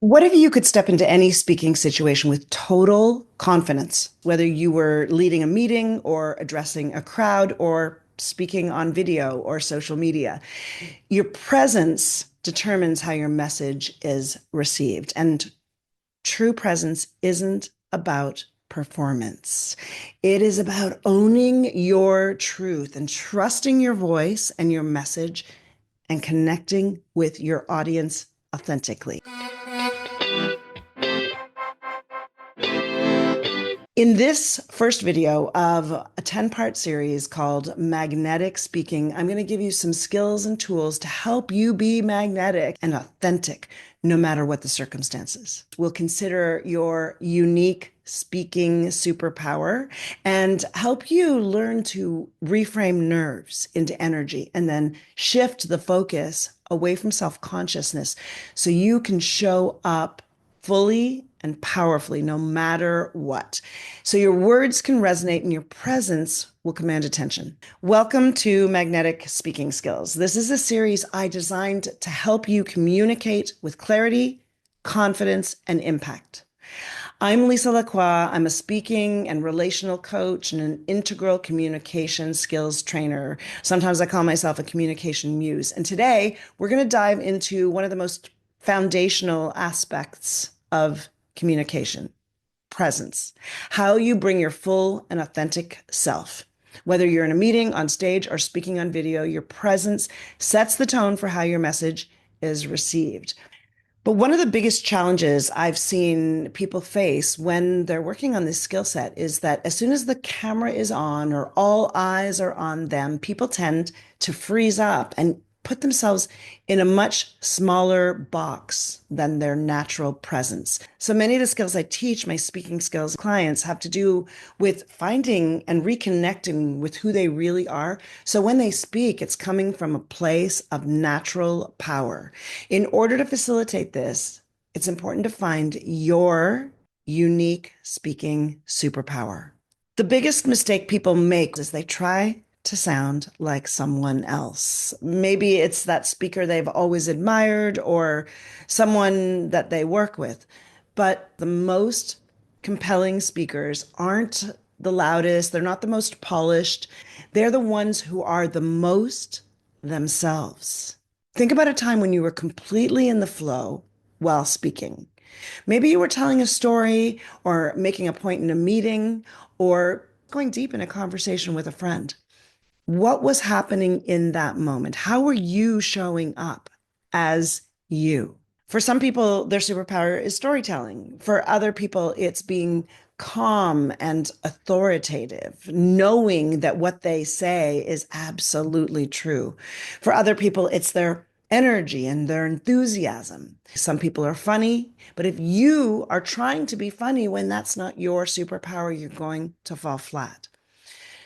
What if you could step into any speaking situation with total confidence, whether you were leading a meeting or addressing a crowd or speaking on video or social media? Your presence determines how your message is received. And true presence isn't about performance. It is about owning your truth and trusting your voice and your message and connecting with your audience authentically. In this first video of a 10-part series called Magnetic Speaking, I'm going to give you some skills and tools to help you be magnetic and authentic no matter what the circumstances. We'll consider your unique speaking superpower and help you learn to reframe nerves into energy and then shift the focus away from self-consciousness so you can show up fully and powerfully, no matter what. So your words can resonate and your presence will command attention. Welcome to Magnetic Speaking Skills. This is a series I designed to help you communicate with clarity, confidence, and impact. I'm Lisa Lacroix. I'm a speaking and relational coach and an integral communication skills trainer. Sometimes I call myself a communication muse. And today we're going to dive into one of the most foundational aspects of communication: presence, how you bring your full and authentic self. Whether you're in a meeting, on stage, or speaking on video, your presence sets the tone for how your message is received. But one of the biggest challenges I've seen people face when they're working on this skill set is that as soon as the camera is on or all eyes are on them, people tend to freeze up and put themselves in a much smaller box than their natural presence. So many of the skills I teach my speaking skills clients have to do with finding and reconnecting with who they really are. So when they speak, it's coming from a place of natural power. In order to facilitate this, it's important to find your unique speaking superpower. The biggest mistake people make is they try to sound like someone else. Maybe it's that speaker they've always admired or someone that they work with. But the most compelling speakers aren't the loudest, they're not the most polished. They're the ones who are the most themselves. Think about a time when you were completely in the flow while speaking. Maybe you were telling a story or making a point in a meeting or going deep in a conversation with a friend. What was happening in that moment? How were you showing up as you? For some people, their superpower is storytelling. For other people, it's being calm and authoritative, knowing that what they say is absolutely true. For other people, it's their energy and their enthusiasm. Some people are funny, but if you are trying to be funny when that's not your superpower, you're going to fall flat.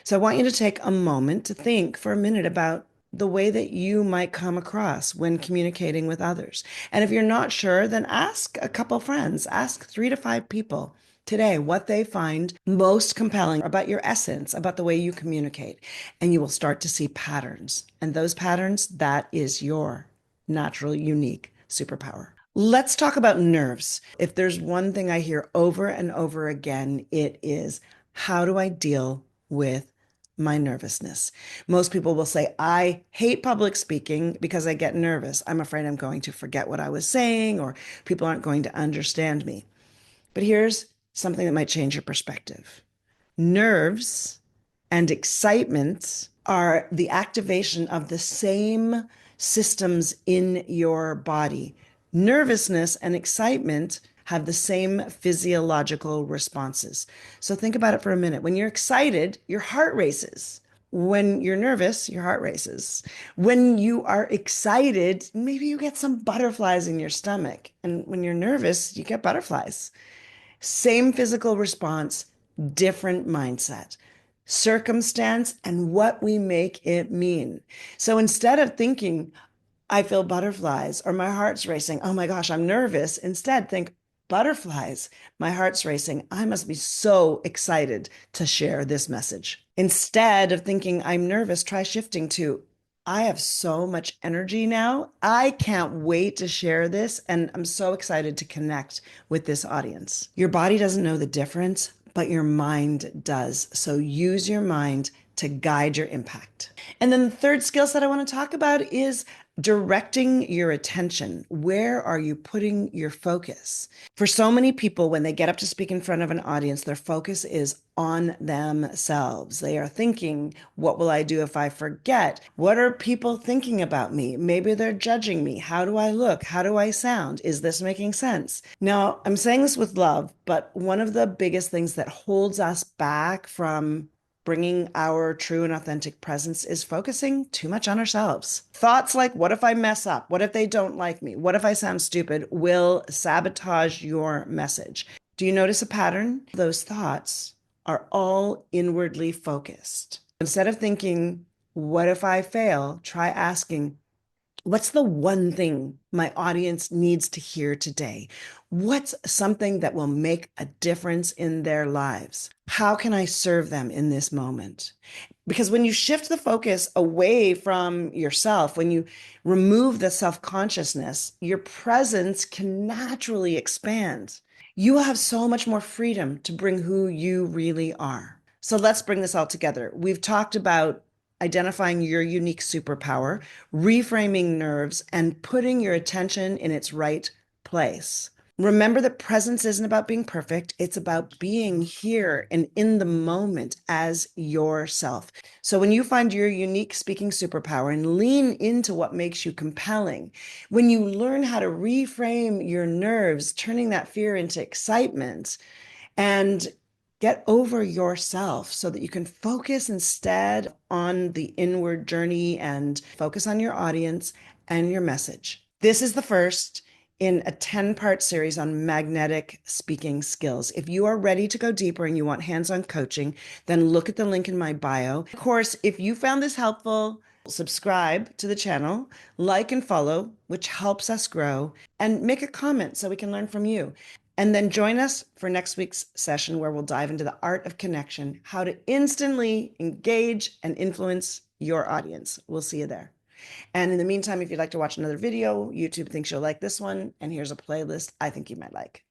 So I want you to take a moment to think for a minute about the way that you might come across when communicating with others. And if you're not sure, then ask a couple friends, ask 3 to 5 people today what they find most compelling about your essence, about the way you communicate. And you will start to see patterns. And those patterns, that is your natural, unique superpower. Let's talk about nerves. If there's one thing I hear over and over again, it is, how do I deal with my nervousness? Most people will say, I hate public speaking because I get nervous. I'm afraid I'm going to forget what I was saying or people aren't going to understand me. But here's something that might change your perspective. Nerves and excitement are the activation of the same systems in your body. Nervousness and excitement have the same physiological responses. So think about it for a minute. When you're excited, your heart races. When you're nervous, your heart races. When you are excited, maybe you get some butterflies in your stomach. And when you're nervous, you get butterflies. Same physical response, different mindset, circumstance, and what we make it mean. So instead of thinking, I feel butterflies or my heart's racing, oh my gosh, I'm nervous, instead think, butterflies, my heart's racing, I must be so excited to share this message. Instead of thinking, I'm nervous, try shifting to, I have so much energy now. I can't wait to share this, and I'm so excited to connect with this audience. Your body doesn't know the difference, but your mind does. So use your mind to guide your impact. And then the third skill set I want to talk about is directing your attention. Where are you putting your focus? For so many people, when they get up to speak in front of an audience, their focus is on themselves. They are thinking, what will I do if I forget? What are people thinking about me? Maybe they're judging me. How do I look? How do I sound? Is this making sense? Now, I'm saying this with love, but one of the biggest things that holds us back from bringing our true and authentic presence is focusing too much on ourselves. Thoughts like, what if I mess up? What if they don't like me? What if I sound stupid? Will sabotage your message. Do you notice a pattern? Those thoughts are all inwardly focused. Instead of thinking, what if I fail? Try asking, what's the one thing my audience needs to hear today? What's something that will make a difference in their lives? How can I serve them in this moment? Because when you shift the focus away from yourself, when you remove the self-consciousness, your presence can naturally expand. You will have so much more freedom to bring who you really are. So let's bring this all together. We've talked about identifying your unique superpower, reframing nerves, and putting your attention in its right place. Remember that presence isn't about being perfect. It's about being here and in the moment as yourself. So when you find your unique speaking superpower and lean into what makes you compelling, when you learn how to reframe your nerves, turning that fear into excitement, and get over yourself so that you can focus instead on the inward journey and focus on your audience and your message. This is the first in a 10-part series on magnetic speaking skills. If you are ready to go deeper and you want hands-on coaching, then look at the link in my bio. Of course, if you found this helpful, subscribe to the channel, like and follow, which helps us grow, and make a comment so we can learn from you. And then join us for next week's session where we'll dive into the art of connection, how to instantly engage and influence your audience. We'll see you there. And in the meantime, if you'd like to watch another video, YouTube thinks you'll like this one, and here's a playlist I think you might like.